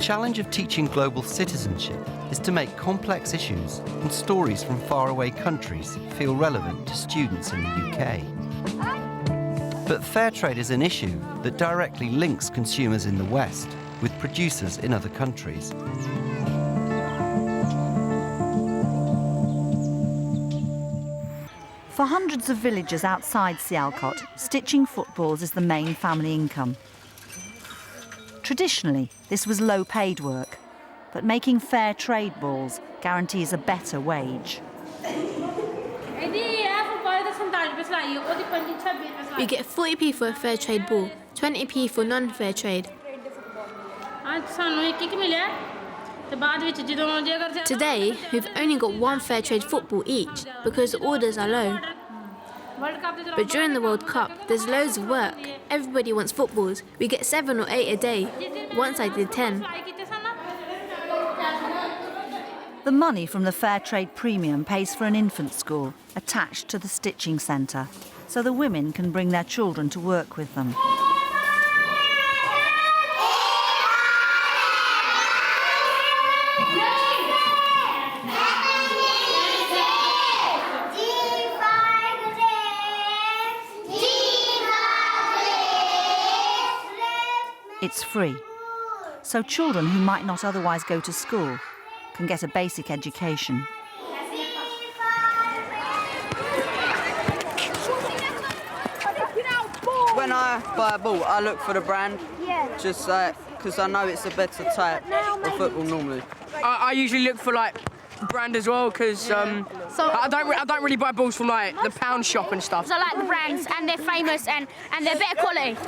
challenge of teaching global citizenship is to make complex issues and stories from faraway countries feel relevant to students in the UK. But fair trade is an issue that directly links consumers in the West with producers in other countries. For hundreds of villagers outside Sialkot, stitching footballs is the main family income. Traditionally, this was low-paid work, but making fair trade balls guarantees a better wage. We get 40p for a fair trade ball, 20p for non-fair trade. Today, we've only got one fair trade football each because the orders are low. But during the World Cup, there's loads of work. Everybody wants footballs. We get 7 or 8 a day. Once I did 10. The money from the fair trade premium pays for an infant school attached to the stitching centre, so the women can bring their children to work with them. It's free, so children who might not otherwise go to school can get a basic education. When I buy a ball, I look for the brand, just because I know it's a better type of football normally. I usually look for like brand as well because I don't really buy balls from like the pound shop and stuff. I like the brands and they're famous and they're better quality.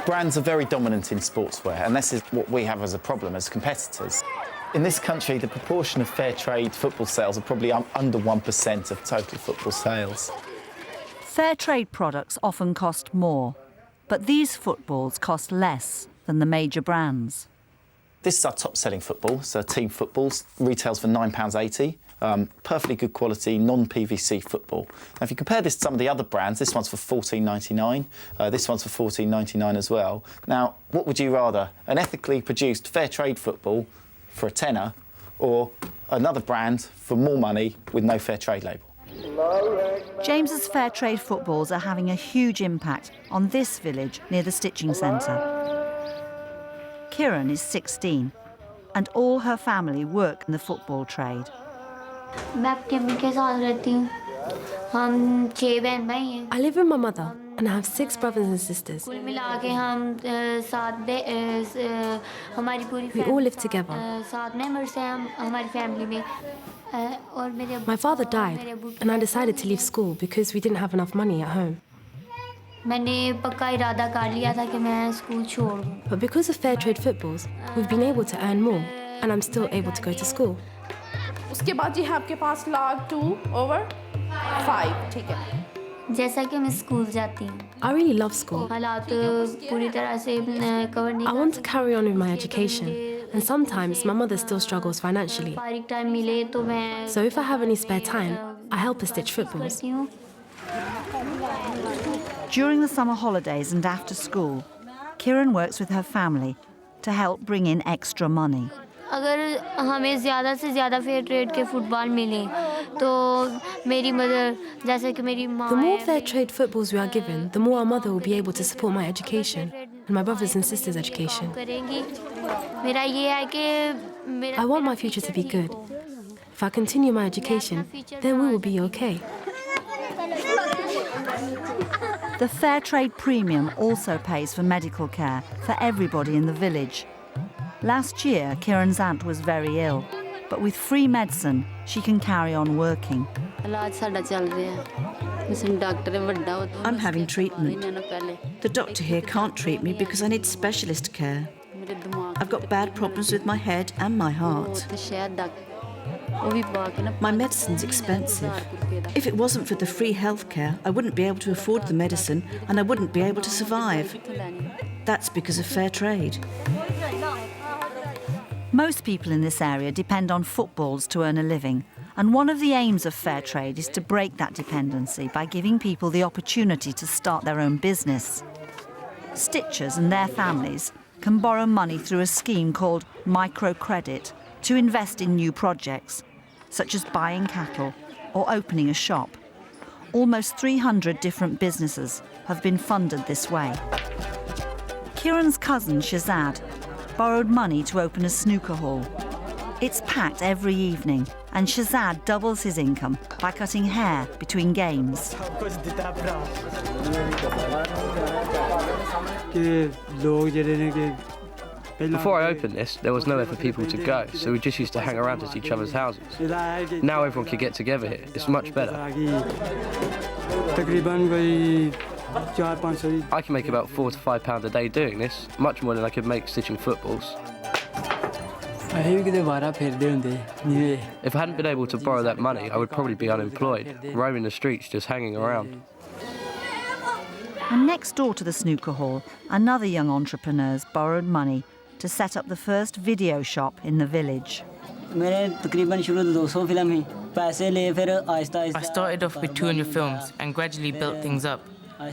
Brands are very dominant in sportswear, and this is what we have as a problem as competitors. In this country, the proportion of fair trade football sales are probably under 1% of total football sales. Fair trade products often cost more, but these footballs cost less than the major brands. This is our top-selling football, so team footballs, retails for £9.80. Perfectly good quality, non-PVC football. Now, if you compare this to some of the other brands, this one's for $14.99, this one's for $14.99 as well. Now, what would you rather? An ethically produced fair trade football for a tenner, or another brand for more money with no fair trade label? James's fair trade footballs are having a huge impact on this village near the stitching centre. Kiran is 16, and all her family work in the football trade. I live with my mother and I have 6 brothers and sisters. We all live together. My father died and I decided to leave school because we didn't have enough money at home. But because of fair trade footballs, we've been able to earn more and I'm still able to go to school. उसके बाद जी है आपके पास log 2/5 ठीक है जैसा कि मैं school जाती हूँ I really love school. हालात पूरी तरह से कवर नहीं I want to carry on with my education and sometimes my mother still struggles financially. पारिक टाइम मिले तो मैं So if I have any spare time, I help her stitch footballs. During the summer holidays and after school, Kiran works with her family to help bring in extra money. अगर हमें ज़्यादा से ज़्यादा fair trade के football मिले तो मेरी mother जैसे कि मेरी माँ The more fair trade footballs we are given, the more our mother will be able to support my education and my brothers and sisters' education. करेंगी मेरा ये है कि I want my future to be good. If I continue my education, then we will be okay. The fair trade premium also pays for medical care for everybody in the village. Last year, Kiran's aunt was very ill, but with free medicine, she can carry on working. I'm having treatment. The doctor here can't treat me because I need specialist care. I've got bad problems with my head and my heart. My medicine's expensive. If it wasn't for the free healthcare, I wouldn't be able to afford the medicine and I wouldn't be able to survive. That's because of fair trade. Most people in this area depend on footballs to earn a living, and one of the aims of fair trade is to break that dependency by giving people the opportunity to start their own business. Stitchers and their families can borrow money through a scheme called microcredit to invest in new projects, such as buying cattle or opening a shop. Almost 300 different businesses have been funded this way. Kieran's cousin Shazad borrowed money to open a snooker hall. It's packed every evening, and Shazad doubles his income by cutting hair between games. Before I opened this, there was nowhere for people to go, so we just used to hang around at each other's houses. Now everyone can get together here. It's much better. I can make about £4 to £5 a day doing this, much more than I could make stitching footballs. If I hadn't been able to borrow that money, I would probably be unemployed, roaming the streets just hanging around. And next door to the snooker hall, another young entrepreneurs borrowed money to set up the first video shop in the village. I started off with 200 films and gradually built things up.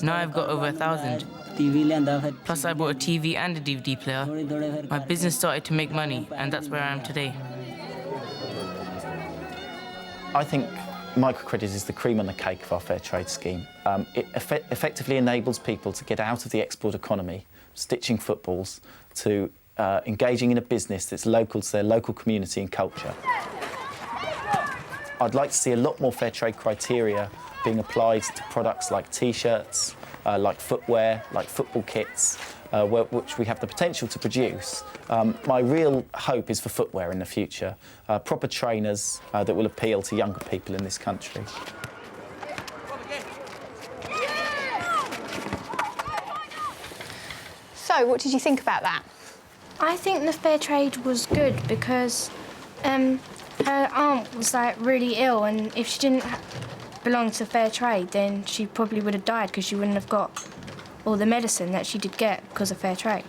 Now I've got over 1,000. Plus I bought a TV and a DVD player. My business started to make money, and that's where I am today. I think microcredit is the cream on the cake of our fair trade scheme. It effectively enables people to get out of the export economy, stitching footballs, to engaging in a business that's local to their local community and culture. I'd like to see a lot more fair trade criteria being applied to products like T-shirts, like footwear, like football kits, which we have the potential to produce. My real hope is for footwear in the future, proper trainers that will appeal to younger people in this country. So, what did you think about that? I think the fair trade was good because her aunt was really ill, and if she didn't belong to fair trade, then she probably would have died because she wouldn't have got all the medicine that she did get because of fair trade.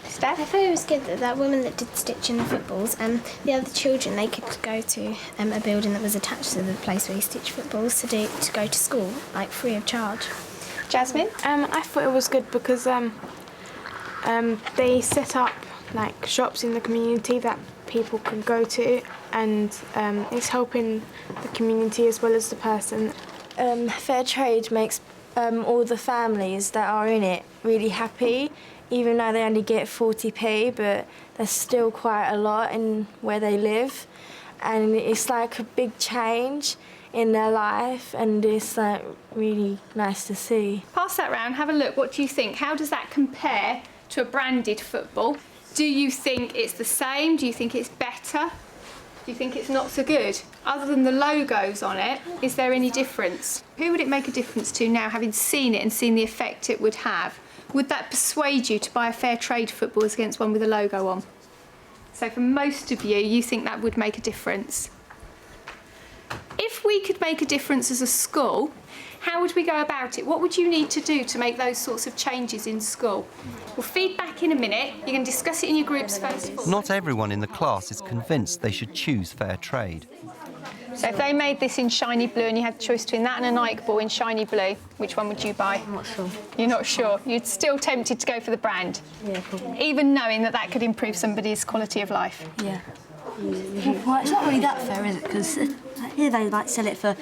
I thought it was good that woman that did stitching the footballs, the other children, they could go to a building that was attached to the place where you stitch footballs to go to school, free of charge. Jasmine? I thought it was good because they set up shops in the community that people can go to, and it's helping the community as well as the person. Fair trade makes all the families that are in it really happy, even though they only get 40p, but there's still quite a lot in where they live, and it's like a big change in their life, and it's really nice to see. Pass that round, have a look. What do you think? How does that compare to a branded football? Do you think it's the same? Do you think it's better? Do you think it's not so good? Other than the logos on it, is there any difference? Who would it make a difference to now, having seen it and seen the effect it would have? Would that persuade you to buy a fair trade football against one with a logo on? So for most of you, you think that would make a difference. If we could make a difference as a school, how would we go about it? What would you need to do to make those sorts of changes in school? We'll feed back in a minute. You can discuss it in your groups first. Not everyone in the class is convinced they should choose fair trade. So if they made this in shiny blue and you had the choice between that and a Nike ball in shiny blue, which one would you buy? I'm not sure. You're not sure? You're still tempted to go for the brand? Yeah, probably. Even knowing that that could improve somebody's quality of life? Yeah. Well, it's not really that fair, is it? Because here they sell it for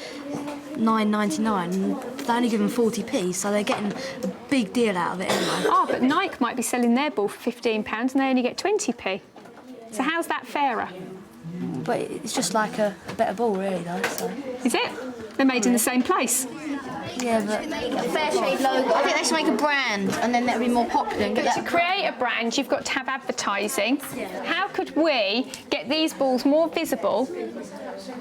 $9.99 and they only give them 40p, so they're getting a big deal out of it anyway. Oh, but Nike might be selling their ball for £15 and they only get 20p. So how's that fairer? But it's just like a better ball, really, though. So. Is it? They're made in the same place. Yeah, but A fair trade logo. I think they should make a brand, and then that'll be more popular. But to create a brand, you've got to have advertising. How could we get these balls more visible,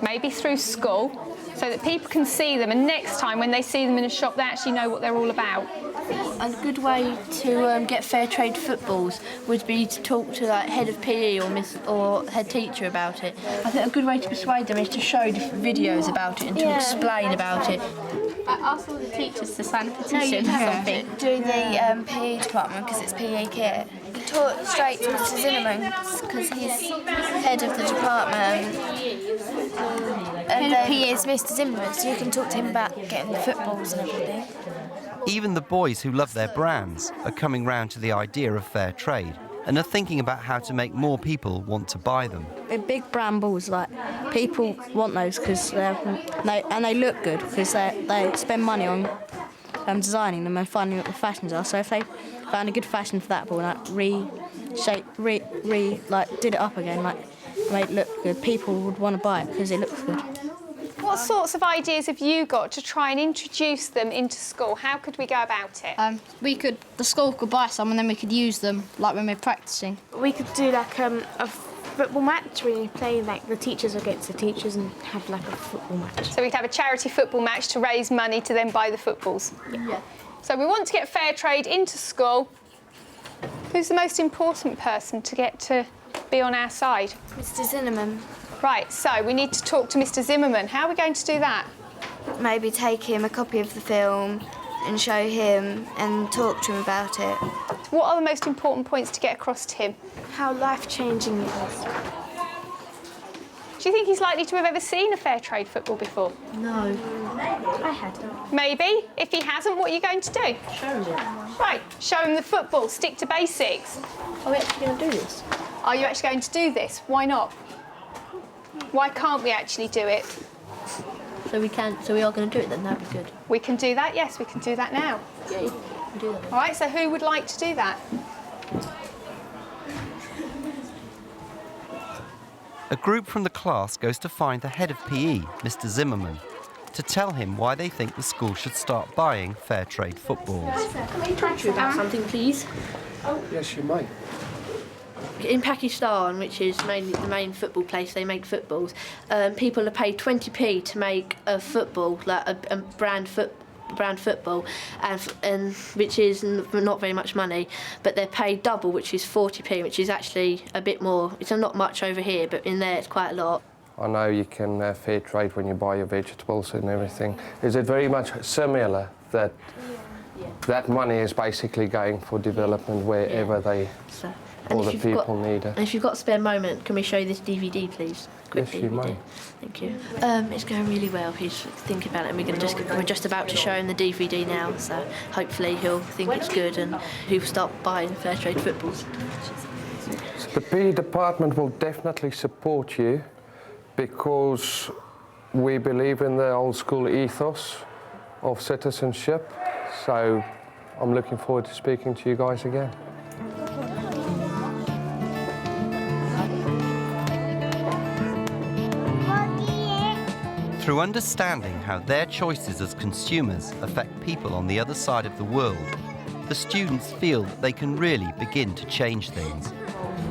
maybe through school, so that people can see them, and next time when they see them in a shop, they actually know what they're all about? A good way to get fair trade footballs would be to talk to head of PE or head teacher about it. I think a good way to persuade them is to show different videos about it and to explain about it. I asked all the teachers to sign a petition or something. Do the PE department because it's PE kit. Talk straight to Mr. Zimmerman because he's head of the department. And head of PE is Mr. Zimmerman, so you can talk to him about getting the footballs and everything. Even the boys who love their brands are coming round to the idea of fair trade and are thinking about how to make more people want to buy them. Big brand balls, like people want those because they look good because they spend money on designing them and finding what the fashions are. So if they found a good fashion for that ball, like did it up again, like made it look good, people would want to buy it because it looks good. What sorts of ideas have you got to try and introduce them into school? How could we go about it? The school could buy some and then we could use them, like when we're practising. We could do like a football match where you play like the teachers against the teachers and have like a football match. So we could have a charity football match to raise money to then buy the footballs? Yeah. So we want to get fair trade into school. Who's the most important person to get to be on our side? Mr. Zimmerman. Right, so we need to talk to Mr. Zimmerman. How are we going to do that? Maybe take him a copy of the film and show him and talk to him about it. What are the most important points to get across to him? How life-changing it is. Do you think he's likely to have ever seen a fair trade football before? No. I had. Maybe. If he hasn't, what are you going to do? Show him it. Right, show him the football, stick to basics. Are we actually going to do this? Are you actually going to do this? Why not? Why can't we actually do it? So we are going to do it then, that'd be good. We can do that, yes, we can do that now. Yeah, we can do that. All right, so who would like to do that? A group from the class goes to find the head of PE, Mr. Zimmerman, to tell him why they think the school should start buying fair trade footballs. Can we talk to you about something, please? Yes, you may. In Pakistan, which is mainly the main football place, they make footballs. People are paid 20p to make a football, like a brand football, and which is not very much money. But they're paid double, which is 40p, which is actually a bit more. It's not much over here, but in there it's quite a lot. I know you can fair trade when you buy your vegetables and everything. Is it very much similar that that money is basically going for development wherever they... All the people need it. And if you've got a spare moment, can we show you this DVD, please? Quick yes, you DVD. may. Thank you. It's going really well. He's thinking about it, and we're just about to show him the DVD now. So hopefully he'll think it's good, and he'll start buying fair trade footballs. The PE department will definitely support you because we believe in the old school ethos of citizenship. So I'm looking forward to speaking to you guys again. Through understanding how their choices as consumers affect people on the other side of the world, the students feel that they can really begin to change things.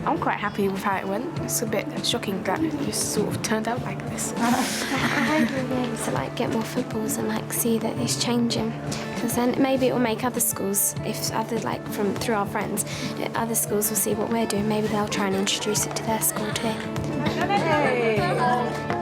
I'm quite happy with how it went. It's a bit shocking that it just sort of turned out like this. I hope we'll be able to get more footballs and see that it's changing, because then maybe it will make other schools, if other through our friends, other schools will see what we're doing. Maybe they'll try and introduce it to their school too. Hey.